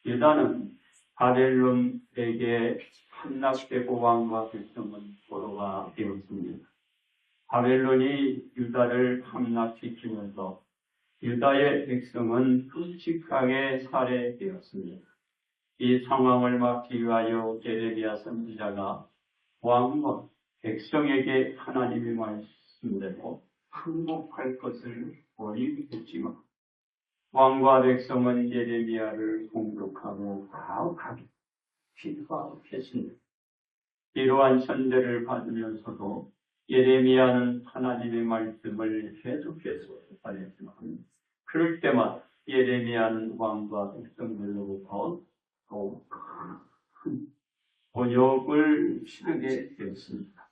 유다는 바벨론에게 함락되고 왕과 백성은 포로가 되었습니다. 바벨론이 유다를 함락시키면서 유다의 백성은 끔찍하게 살해되었습니다. 이 상황을 막기 위하여 예레미야 선지자가 왕과 백성에게 하나님의 말씀대로 항복할 것을 권유했지만 왕과 백성은 예레미야를 공격하고 가혹하게 비방했습니다. 이러한 선대를 받으면서도 예레미야는 하나님의 말씀을 계속해서 전했지만 그럴 때마다 예레미야는 왕과 백성들로부터 더 큰 곤욕을 치르게 되었습니다.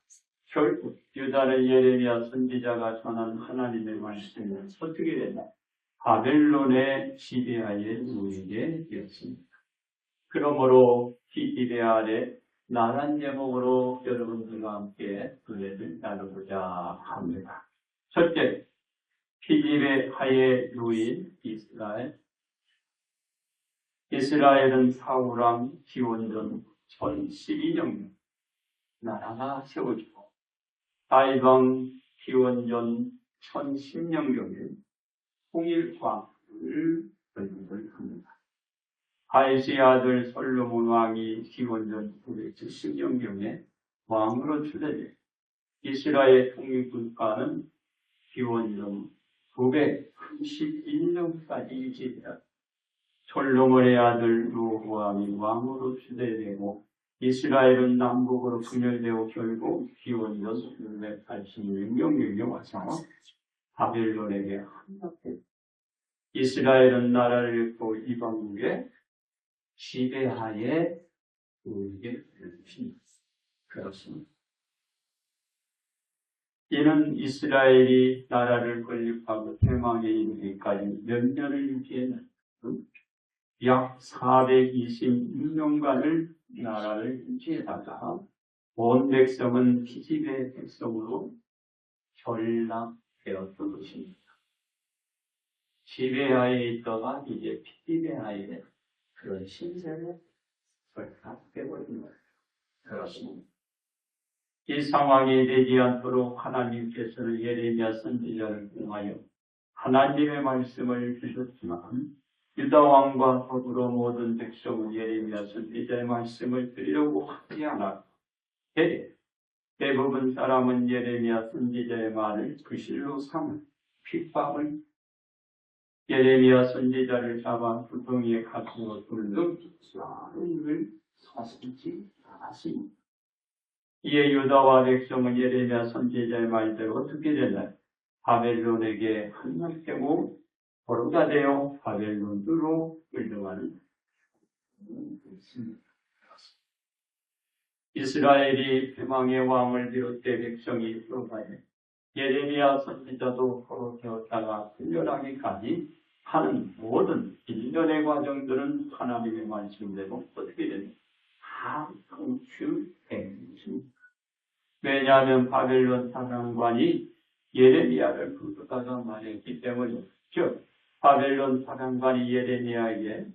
결국 유다는 예레미야 선지자가 전한 하나님의 말씀을 어떻게 되나 바벨론의 지배하에 놓이게 되었습니다. 그러므로 이 지배 아래 나란 제목으로 여러분들과 함께 은혜를 나누고자 합니다. 첫째, 피지배 하에 놓인 이스라엘. 이스라엘은 사울왕 기원전 1012년 나라가 세워지고 다윗왕 기원전 1010년경에 통일왕을 건립을 합니다. 다윗의 아들 솔로몬 왕이 기원전 970년경에 왕으로 추대돼 이스라엘 통일국가는 기원전 931년까지 유지되었다. 솔로몬의 아들 로보암이 왕으로 추대되고 이스라엘은 남북으로 분열되고 결국 기원전 686년경에 와서 바벨론에게 함락했다. 이스라엘은 나라를 잃고 이방국의 지배하에 놓이게 되었습니다. 그렇습니다. 이는 이스라엘이 나라를 건립하고 패망에 이르기까지 몇 년을 유지했는데 약 426년간을 나라를 유지하다가 온 백성은 피지배 백성으로 전락되었던 것입니다. 지배하에 있다가 이제 피지배하에 그런 신세를 설득해버린 거예요. 그렇습니다. 이 상황이 되지 않도록 하나님께서는 예레미야 선지자를 통하여 하나님의 말씀을 주셨지만 유다 왕과 더불어 모든 백성은 예레미야 선지자의 말씀을 들으려고 하지 않았고 대부분 사람은 예레미야 선지자의 말을 부실로 삼은 핍박을 예레미야 선지자를 잡아 구덩이에 가두어 둘러 쌀을 사슬지 않았습니다. 이에 유다와 백성은 예레미야 선지자의 말대로 어떻게 되나 바벨론에게 함락되고 포로가 되어 바벨론으로 끌려가는 것입니다. 이스라엘이 패망의 왕을 비롯해 백성이 포로가에 예레미야 선지자도 포로 되었다가 끌려가기까지 하는 모든 일련의 과정들은 하나님의 말씀대로 어떻게 되는 다 성취되습니다. 왜냐하면 바벨론 사령관이 예레미야를 부르다가 말했기 때문에 즉 바벨론 사령관이 예레미야에게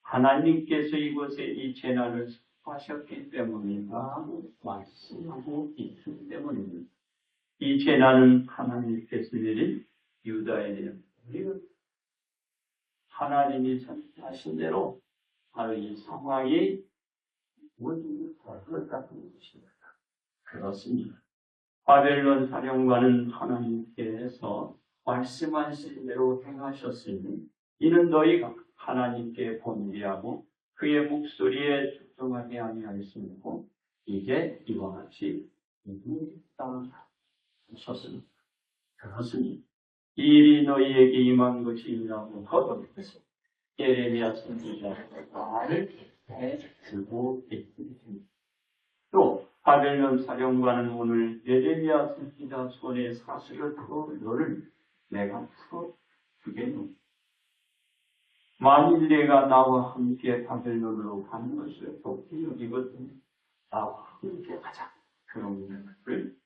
하나님께서 이곳에 이 재난을 하셨기 때문이다 말씀하고 있기 때문입니다. 이 재난은 하나님께서 내린 유다에 대한 하나님이 선택하신 대로 바로 이 상황이 모든 것을 같은 것입니다. 그렇습니다. 바벨론 사령관은 하나님께서 말씀하신 대로 행하셨으니 이는 너희가 하나님께 범죄하고 그의 목소리에 순종하지 아니하였으므로 이제 이와 같이 하셨습니다. 그렇습니다. 이 일이 너희에게 임한 것이라고 거듭해서 예레미야 선지자의 말을 해주고 있습니다. 또 바벨론 사령관은 오늘 예레미야 선지자 손에 사슬을 풀어 너를 내가 풀어주겠노. 만일 내가 나와 함께 바벨론으로 가는 것을 돕기 여기거든 나와 함께 가자. 그런 것을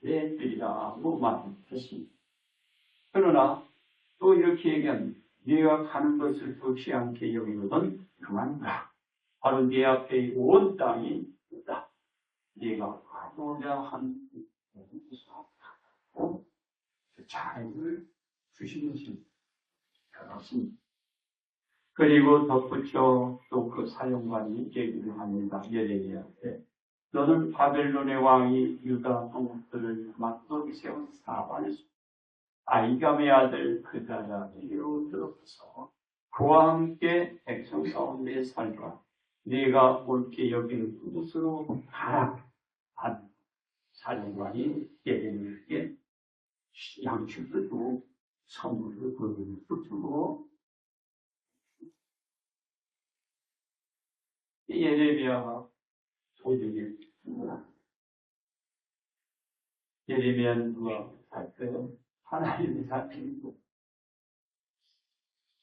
내드리라고 말했습니다. 그러나 또 이렇게 얘기합니다. 네가 가는 것을 좋지 않게 여기거든 그만 가. 바로 네 앞에 온 땅이 있다. 네가 가고자 하는 자유를 주시는 것입니다. 그렇습니다. 그리고 덧붙여 또 그 사령관이 얘기를 합니다. 예레미야한테 너는 바벨론의 왕이 유다 성읍들을 맞돌이 세운 사반에서 아이감의 아들 그다랴에게로 들어가서 그와 함께 백성 가운데 살라. 네가 옳게 여기는 그곳으로 가라. 한 사령관이 예레미야에게 양식도 주고 선물을 주고 예레미야가 소중히 예레미야는 누가 살펴요? 하나님이 살피고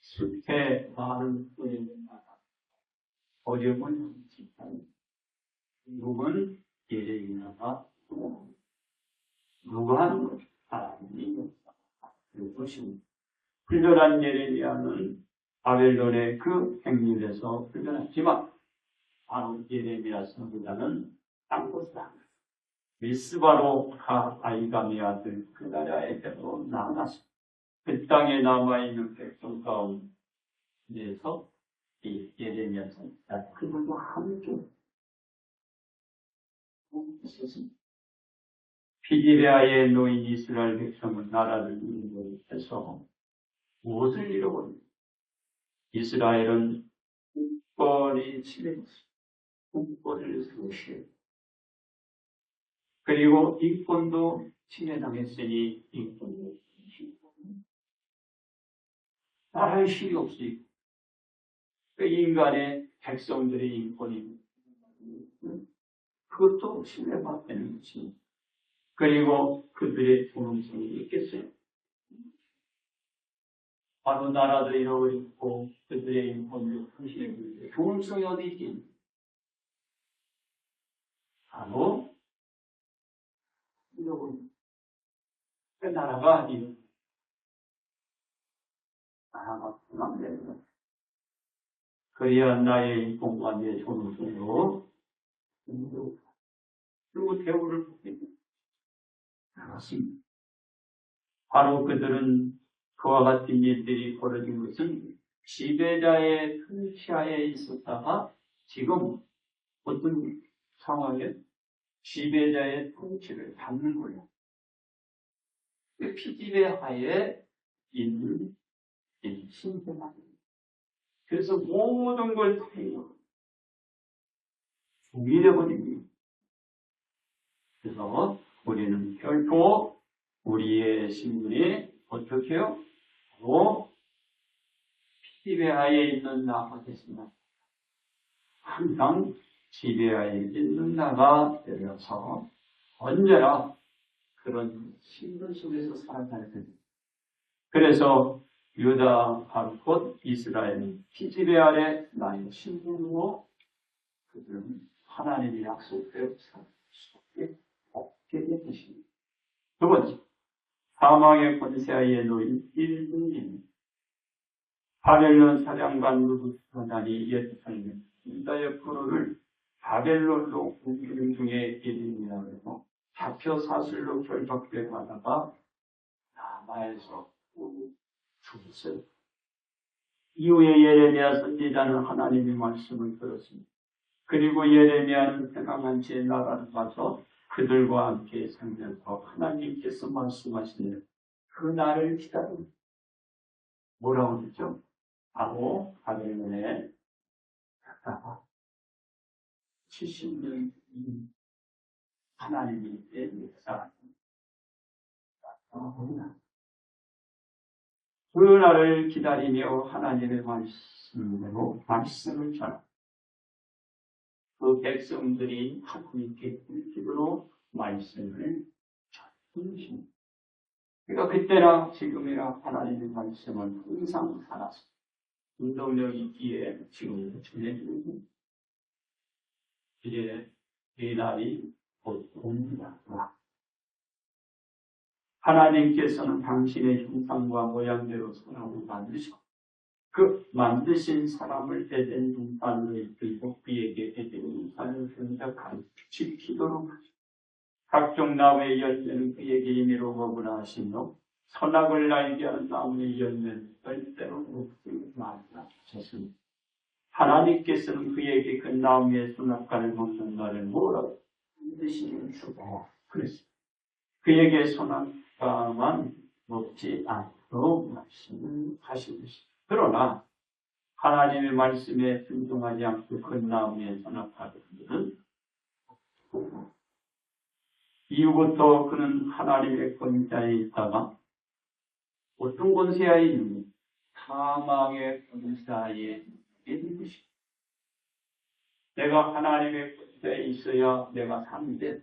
숲에 많은 뿌리는 나라 어려운 집단 누군 예레미야가 누구한 하나님이 그것입니다. 훈련한 예레미야는 바벨론의 그 행렬에서 훈련했지만 바로 예레미야 선지자는 딴 곳이다. 미스바로 가 아이감의 아들 그다랴에게로 나아갔습니다. 그 땅에 남아있는 백성 가운데서 이 예레미야 선지자 그들과 함께 있었습니다. 피디베아의 노인 이스라엘 백성은 나라를 이루어서 무엇을 잃어버립니까? 이스라엘은 국권이 침해됐습니다. 국권을 상실했습니다. 그리고 인권도 침해당했으니 인권도 나라의 힘이 없으니까 그 인간의 백성들의 인권이 그것도 침해받는 것입니다. 그리고 그들의 존엄성이 있겠어요. 바로 나라도 잃어버리고 그들의 인권도 상실했는데 존엄성이 어디 있겠니? 바로 잃어버린 그 나라가 아니에요. 나라가 분함됩니다. 그래야 나의 인권과 내 존엄성으로 그리고 대우를 받게 됩니다. 그렇습니다. 바로 그들은 그와 같은 일들이 벌어진 것은 지배자의 통치하에 있었다가 지금 어떤 상황에 지배자의 통치를 받는 거예요. 그 피지배 하에 있는 신분만. 그래서 모든 걸 다 중일해버립니다. 그래서 우리는 결코 우리의 신분이 어떻게 해요? 바로 지배하에 있는 나가 됐습니다. 항상 지배하에 있는 나가 되어서 언제나 그런 신분 속에서 살아가야 됩니다. 그래서 유다 곧 이스라엘은 피지배 아래 나의 신분으로 그들은 하나님의 약속대로 살 수 없게 된 것입니다. 두 번째, 사망의 권세하에 놓인 1등입니다. 바벨론 사령관 느부갓네살이 예루살렘 유다의 포로를 바벨론으로 옮기는 중에 1인이라고 해서 잡혀 사슬로 결박돼 가다가 라마에서 죽었어요. 이후에 예레미야 선지자는 하나님의 말씀을 들었습니다. 그리고 예레미야는 평안한 채 나라를 가서 그들과 함께 생활하고 하나님께서 말씀하시는 그 날을 기다립니다. 뭐라고 그랬죠? 바로 바벨론에 갔다가 70년 하나님의 역사가 나옵니다. 그 날을 기다리며 하나님의 말씀을 전하고 그 백성들이 하나님께 기도로 말씀을 전하십니다. 그러니까 그때나 지금이나 하나님의 말씀은 항상 살아서 운동력 있기에 지금도 전해주는 겁니다. 이제 이 날이 곧 옵니다. 하나님께서는 당신의 형상과 모양대로 사람을 만드셔 그 만드신 사람을 에덴 동산을 들고 그에게 에덴 동산을 선택하여 지키도록 하시고 각종 나무의 열매는 그에게 임의로 먹으라 하시며 선악을 알게 하는 나무의 열매는 절대로 먹지 말라 하셨습니다. 하나님께서는 그에게 그 나무의 선악과를 먹는 날을 뭐라고 반드시 주고 그랬습니다. 그에게 선악과만 먹지 않도록 말씀하시고 그러나 하나님의 말씀에 순종하지 않고 그 나무의 선악과들은 이후부터 그는 하나님의 권세에 있다가 어떤 권세에 있는가? 사망의 권세에 있는 것입니다. 내가 하나님의 권세에 있어야 내가 사는데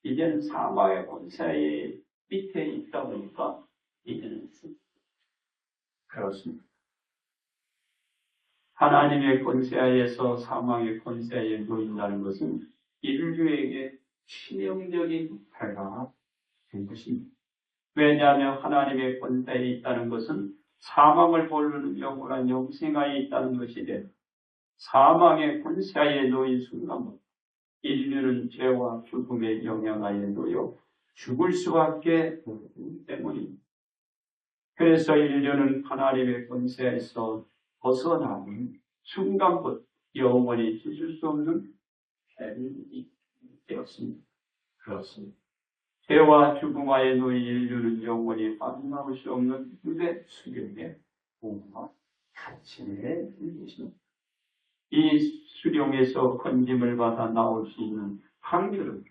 이제는 사망의 권세의 밑에 있다 보니까 이제는 그렇습니다. 하나님의 권세하에서 사망의 권세에 놓인다는 것은 인류에게 치명적인 해가 된 것입니다. 왜냐하면 하나님의 권세에 있다는 것은 사망을 모르는 영원한 영생하에 있다는 것이되 사망의 권세하에 놓인 순간 인류는 죄와 죽음의 영향하에 놓여 죽을 수밖에 없기 때문입니다. 그래서 인류는 하나님의 권세에서 벗어나는 순간부터 영원히 찢을 수 없는 해를 되었습니다. 그렇습니다. 죄와 죽음하에 놓인 인류는 영원히 빠져나올 수 없는 유대 수령의 공과 갇힘에 있습니다. 이 수령에서 건짐을 받아 나올 수 있는 확률은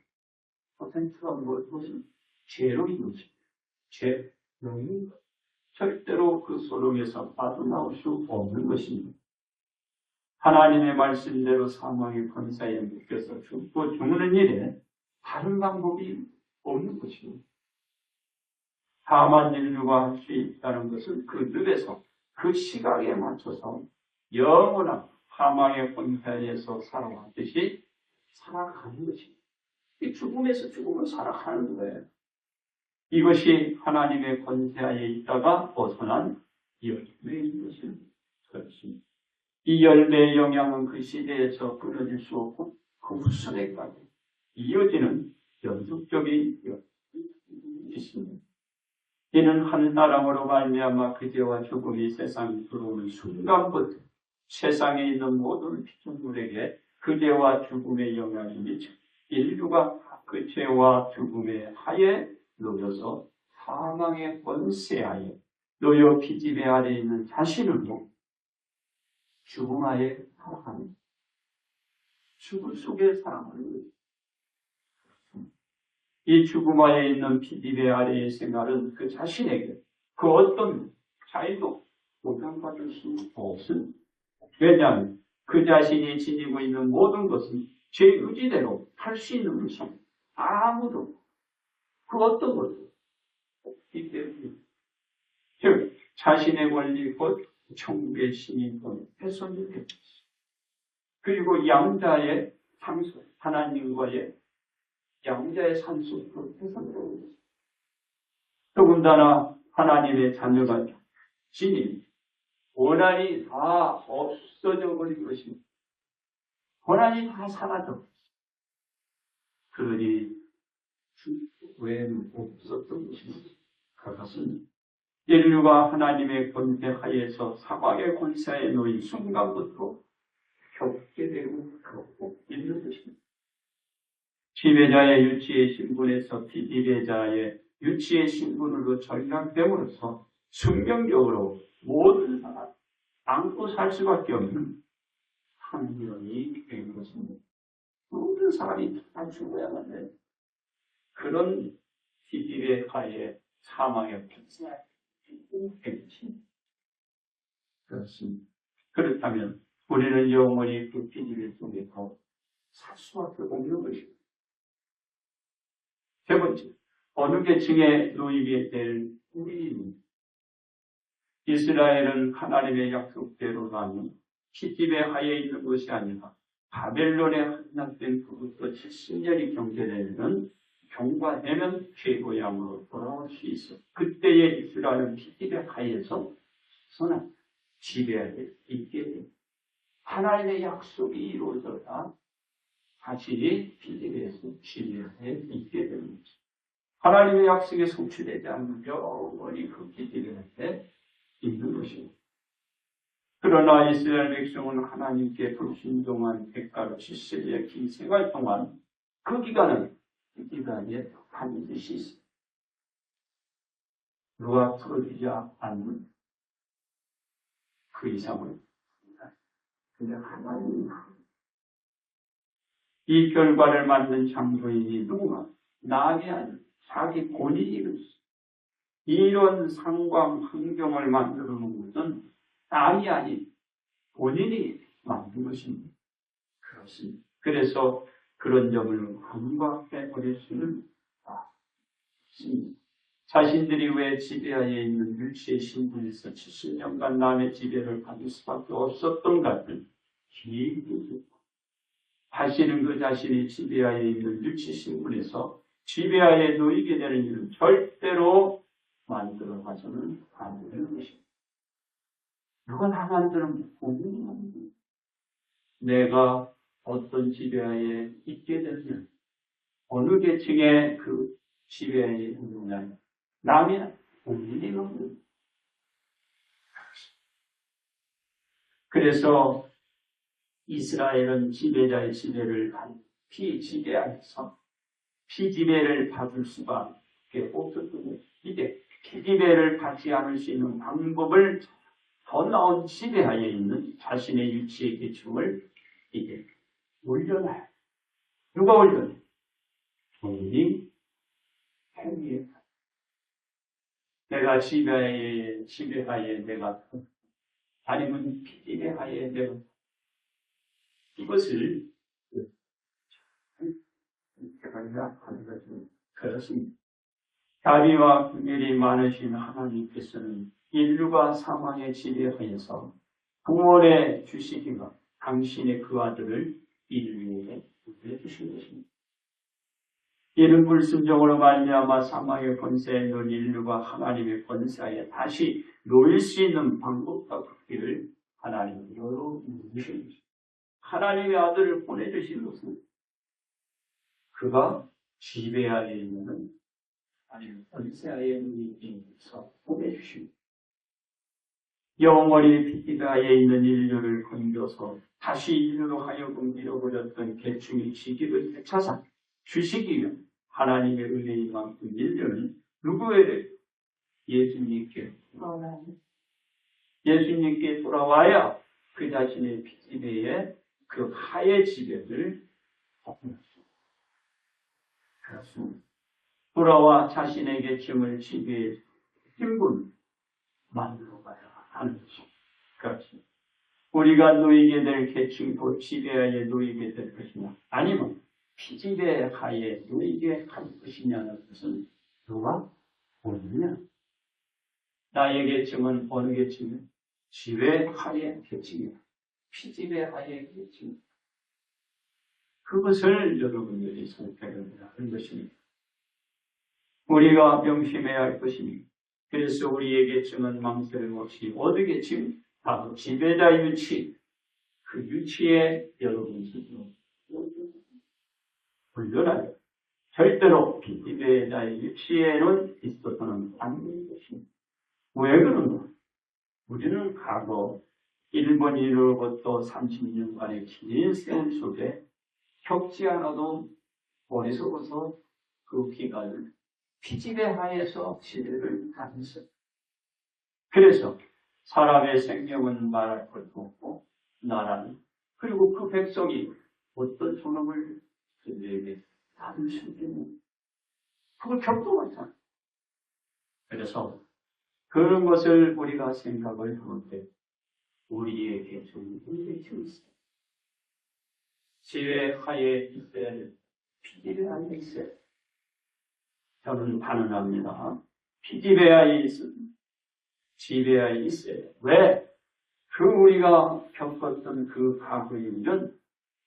퍼센트가 무엇이 죄로 이루어집니다. 죄는 절대로 그 소름에서 빠져나올 수 없는 것입니다. 하나님의 말씀대로 사망의 권세에 묶여서 죽고 죽는 일에 다른 방법이 없는 것입니다. 다만 인류가 할 수 있다는 것은 그 늪에서 그 시각에 맞춰서 영원한 사망의 권세에서 살아왔듯이 살아가는 것입니다. 이 죽음에서 죽음을 살아가는 거예요. 이것이 하나님의 권세하에 있다가 벗어난 열매인 것입니다. 그렇습니다. 이 열매의 영향은 그 시대에서 끊어질 수 없고 그 후손에까지 이어지는 연속적인 열매가 있습니다. 이는 한 사람으로 말미암아 그 죄와 죽음이 세상에 들어오는 순간부터 세상에 있는 모든 피조물에게 그 죄와 죽음의 영향이 미쳐 인류가 그 죄와 죽음의 하에 놓여서 사망의 권세하에 놓여 피지배 아래 있는 자신을로 죽음 하에 살아가는 죽음 속에 살아가는 거죠. 이 죽음 하에 있는 피지배 아래의 생활은 그 자신에게 그 어떤 자유도 보장받을 수 없습니다. 왜냐하면 그 자신이 지니고 있는 모든 것은 제 의지대로 할 수 있는 것입니다. 아무도 그 어떤 것도 없기 때문입니다. 즉 자신의 권리 곧 천국의 신이 훼손이 됩니다. 그리고 양자의 상속, 하나님과의 양자의 상속도 훼손됩니다. 더군다나 하나님의 자녀가 지니 원한이 다 없어져 버린 것입니다. 원한이 다 사라져. 그러니 외에는 없었던 것입니다. 그것은 인류가 하나님의 권세 하에서 사막의 권세에 놓인 순간부터 겪게 되고 겪고 있는 것입니다. 지배자의 유치의 신분에서 피지배자의 유치의 신분으로 전락됨으로써 순경적으로 모든 사람 안고 살 수밖에 없는 환경이 된 것입니다. 모든 사람이 다 죽어야만 해. 그런 피지배 하에 사망의 권세에 그렇습니다. 그렇다면 우리는 영원히 그 피지배 속에서 살 수밖에 없는 것입니다. 세 번째, 어느 계층에 놓이게 될 우리입니다. 이스라엘은 하나님의 약속대로라면 피지배 하에 있는 것이 아니라 바벨론에 함락된 그것도 70년이 경제되면 경과되면 최고의 양으로 돌아올 수 있어. 그때의 이스라엘은 피지배 하에서 벗어납니다. 지배하에 있게 됩니다. 하나님의 약속이 이루어져야 다시 필리핀에서 지배하에 있게 됩니다. 하나님의 약속이 성취되지 않으면 영원히 그 필리핀에 있는 것입니다. 그러나 이스라엘 백성은 하나님께 불순종한 대가로 70일의 긴 생활 동안 그 기간에 반드시 있습니다. 누가 풀어주지 않는 그 이상은 그냥 하나님이 이 결과를 만든 창조인이 누구나 남이 아닌 자기 본인이 이런 상황 환경을 만들어 놓은 것은 남이 아닌 본인이 만든 것입니다. 그렇습니다. 그래서 그런 점을 간과해 버릴 수는 없습니다. 자신들이 왜 지배하에 있는 율치의 신분에서 70년간 남의 지배를 받을 수밖에 없었던가를 기억이 다시는 그 자신이 지배하에 있는 율치 신분에서 지배하에 놓이게 되는 일은 절대로 만들어 가서는 안 되는 것입니다. 누가 다 만드는 본인이 만듭니다. 내가 어떤 지배하에 있게 되면 어느 계층의 그 지배하에 있느냐 남이 본인이 만듭니다. 그래서 이스라엘은 지배자의 지배를 피지배하면서 피지배를 받을 수밖에 없었던 이게 피지배를 받지 않을 수 있는 방법을 더 나은 지배하에 있는 자신의 유치의 계층을 이게 올려놔요. 누가 올려놔요? 본인이 행위에 내가 지배하에 내가 아니면 피지배하에 내가 이것을 하는 것은 그렇습니다. 자비와 긍휼이 많으신 하나님께서는 인류가 사망의 지배하에서 구원해 주시기가 당신의 그 아들을 인류에게 보내주신 것입니다. 이는 불순종으로 말미암아 사망의 권세에 놓인 인류가 하나님의 권세하에 다시 놓일 수 있는 방법과 극기를 하나님이 열어주신 것입니다. 하나님의 아들을 보내주신 것은 그가 지배하에 있는 아니면 권세하에 있는 인에서 보내주십니다. 영원히 피지배하에 있는 인류를 건져서 다시 인류로 하여금 잃어버렸던 계층의 지기를 되찾아 주시기 위해 하나님의 은혜인 만큼 인류는 누구에게 예수님께 돌아와야 예수님께 돌아와야 그 자신의 피지배의 그 하의 지배를 벗어났습니다. 그렇습니다. 돌아와 자신의 계층을 지배의 신분 만들어 가야 하는 것입니다. 그렇습니다. 우리가 놓이게 될 계층도 지배하에 놓이게 될 것이냐 아니면 피지배하에 놓이게 할 것이냐는 것은 누가 보느냐. 나의 계층은 어느 계층이냐? 지배하의 계층이다. 피지배하의 계층이다. 그것을 여러분들이 선택을 해야 하는 것입니다. 우리가 명심해야 할 것입니다. 그래서 우리의 계층은 망설임 없이 어느 계층? 바로 지배자 유치. 그 유치에 여러분 스스로 물러나요. 절대로 피지배자의 유치에는 있어서는 안 되는 것입니다. 왜 그런가? 우리는 과거 일본인으로부터 30년간의 긴 세월 속에 겪지 않아도 어리석어서 그 기간을 피지배하에서 시대를 다녔어요. 그래서 사람의 생명은 말할 것도 없고 나라는 그리고 그 백성이 어떤 존엄을 그들에게 받을 수 있는 그걸 겪도 못하는. 그래서 그런 것을 우리가 생각을 할 때 우리에게 좀 문제가 있습니다. 지배하에 있어야 될 피지배하에 있어야 될 저는 단언합니다. 피지배하에 있어야 지배하에 있어야 돼. 왜? 그 우리가 겪었던 그 과거의 일은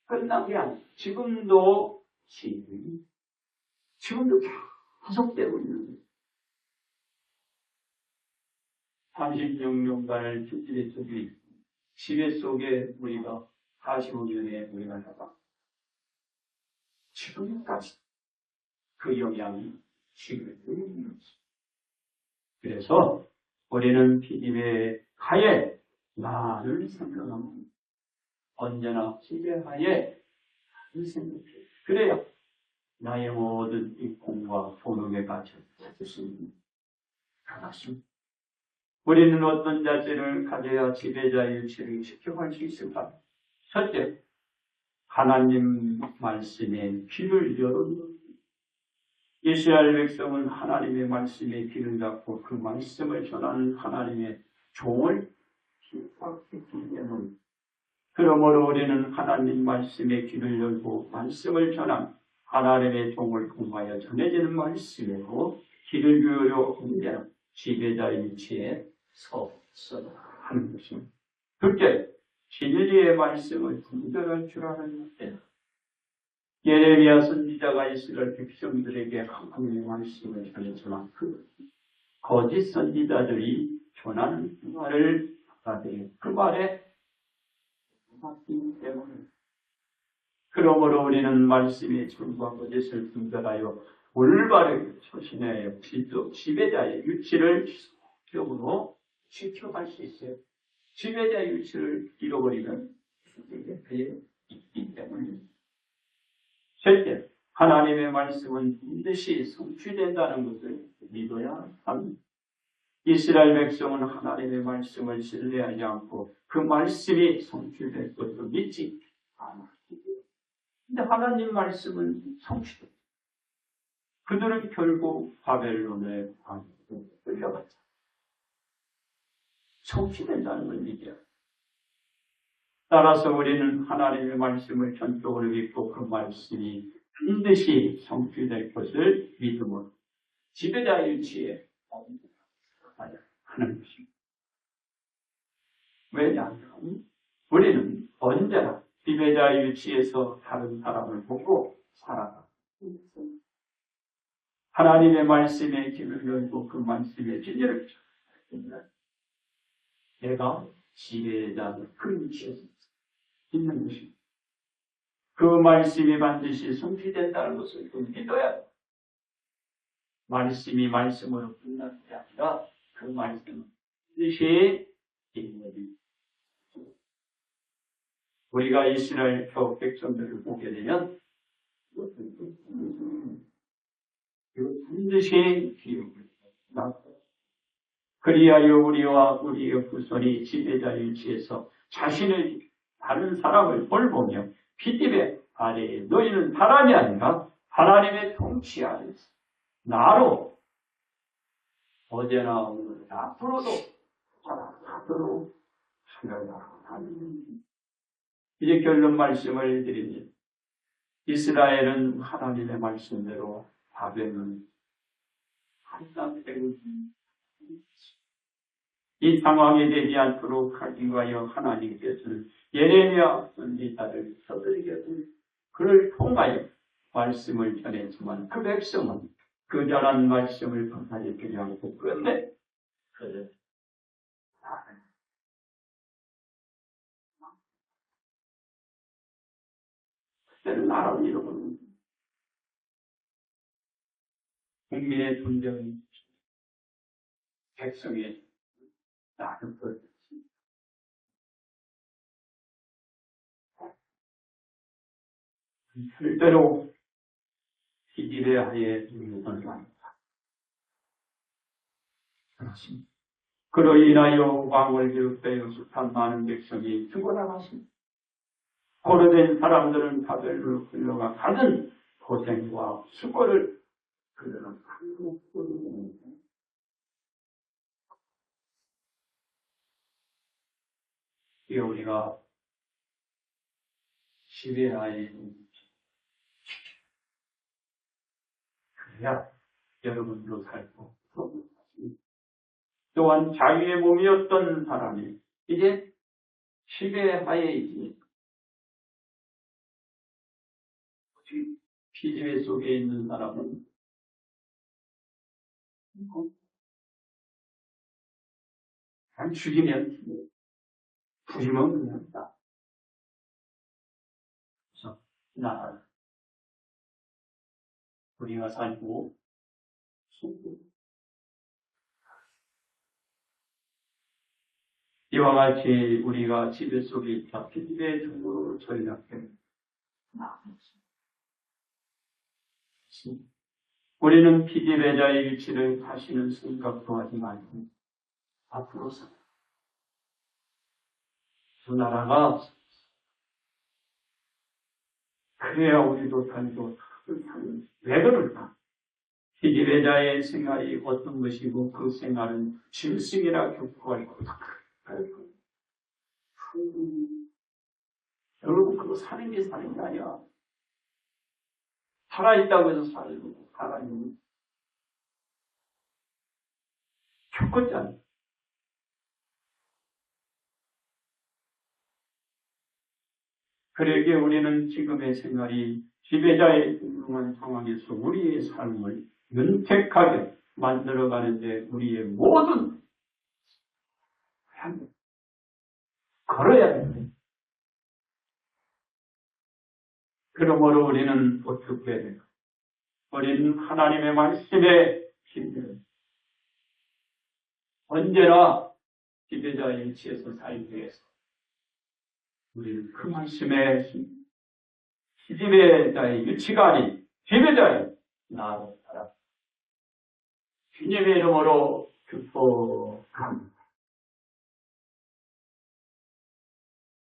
끝난 게 아니에요. 지금도 계속되고 있는 거예요. 36년간을 지지배 속에 지배 속에 우리가 45년에 우리가 나가 지금까지 그 영향이 지금 그래서 우리는 피디의 하에 나를 생각합니다. 언제나 지배하에 나를 생각해. 그래야 나의 모든 이 공과 도덕의 가치를 찾을 수 있는 가능합니다. 우리는 어떤 자세를 가져야 지배자의 유치를 지켜갈 수 있을까? 첫째, 하나님 말씀에 귀를 열어두는 이스라엘 백성은 하나님의 말씀에 귀를 닫고 그 말씀을 전하는 하나님의 종을 기억했기 때문에 그러므로 우리는 하나님 말씀에 귀를 열고 말씀을 전한 하나님의 종을 통하여 전해지는 말씀으로 귀를 기울여 공개하는 지배자의 위치에 서서 하는 것입니다. 둘째, 진리의 말씀을 분별할 줄 아는 때 예레미야 선지자가 이스라엘 백성들에게 하나님의 말씀을 전했지만 그 거짓 선지자들이 전하는 말을 받아들여 그 말에 맞기 때문에 그러므로 우리는 말씀의 진과 거짓을 분별하여 올바르게 처신하여 지배자의 유치를 지속적으로 지켜갈 수 있어요. 지배자의 유치를 잃어버리면 그게 있기 때문입니다. 셋째, 하나님의 말씀은 반드시 성취된다는 것을 믿어야 합니다. 이스라엘 백성은 하나님의 말씀을 신뢰하지 않고 그 말씀이 성취될 것을 믿지 않았습니다. 근데 하나님 말씀은 성취됩니다. 그들은 결국 바벨론에 끌려갔죠. 성취된다는 걸 믿어야 합니다. 따라서 우리는 하나님의 말씀을 전적으로 믿고 그 말씀이 반드시 성취될 것을 믿음으로 지배자의 위치에 하는 것입니다. 왜냐하면 우리는 언제나 지배자의 위치에서 다른 사람을 보고 살아가고 있습니다. 하나님의 말씀에 귀를 열고 그 말씀의 진리를 찾습니다. 내가 지배자의 그 위치에서 있는 것입니다. 그 말씀이 반드시 성취된다는 것을 믿어야 합니다. 말씀이 말씀으로 끝나는 게 아니라 그 말씀은 반드시 이루어집니다. 우리가 이스라엘 표 백성들을 보게 되면 반드시 기록을 낳고 그리하여 우리와 우리의 후손이 지배자의 위치에서 자신을 다른 사람을 돌보며 피디배 아래에 너희는 사람이 아니라 하나님의 통치 아래서 나로 어제나 오늘 앞으로도 살아가도록 하려고 이제 결론 말씀을 드립니다. 이스라엘은 하나님의 말씀대로 바벨론 한땅되고 이 상황에 되지 않도록 하기 위하여 하나님께서는 예레미야 선지자를 서두르게 그를 통하여 말씀을 전했지만 그 백성은 그 전한 말씀을 받아들이지 않고 끝내 그를 그때는 나라를 잃어버립니다. 국민의 존재는 백성의 나를 버렸습니다. 절대로 피디의 하에 있는 것은 아닙니다. 그렇습니다. 그로 인하여 왕을 비롯하여 숱한 많은 백성이 죽어나갔습니다. 고려된 사람들은 바벨론으로 끌려가 가는 고생과 수고를 그들은 한국으로 이게 우리가 지배하에 그래야 여러분도 살고 또한 자기의 몸이었던 사람이 이제 지배하에 있으니 피지배 속에 있는 사람은 그냥 죽이면 부리면 그냥 다. 그래서 나 우리가 살고 숨고 이와 같이 우리가 지배 속에 있다. 피디의 중으로 전략해 나아갔습니다. 우리는 피디배자의 위치를 다시는 생각도 하지 말고 앞으로 살아. 그 나라가 그래야 우리도 살고 사는 왜 그럴까? 피디배자의 생활이 어떤 것이고 그 생활은 짐승이라 교포하고 여러분 그거 사는 게 사는 게 아니야. 살아있다고 해서 살아있는 죽었잖아. 그러기에 우리는 지금의 생활이 지배자의 흉흉한 상황에서 우리의 삶을 윤택하게 만들어가는데 우리의 모든 걸어야 됩니다. 그러므로 우리는 어떻게 해야 될까? 우리는 하나님의 말씀에 힘들어 언제나 지배자의 위치에서 살기 위해서 우리는 그 말씀에 지배자의 위치가 아닌 지배자의 나로 살아 주님의 이름으로 축복합니다.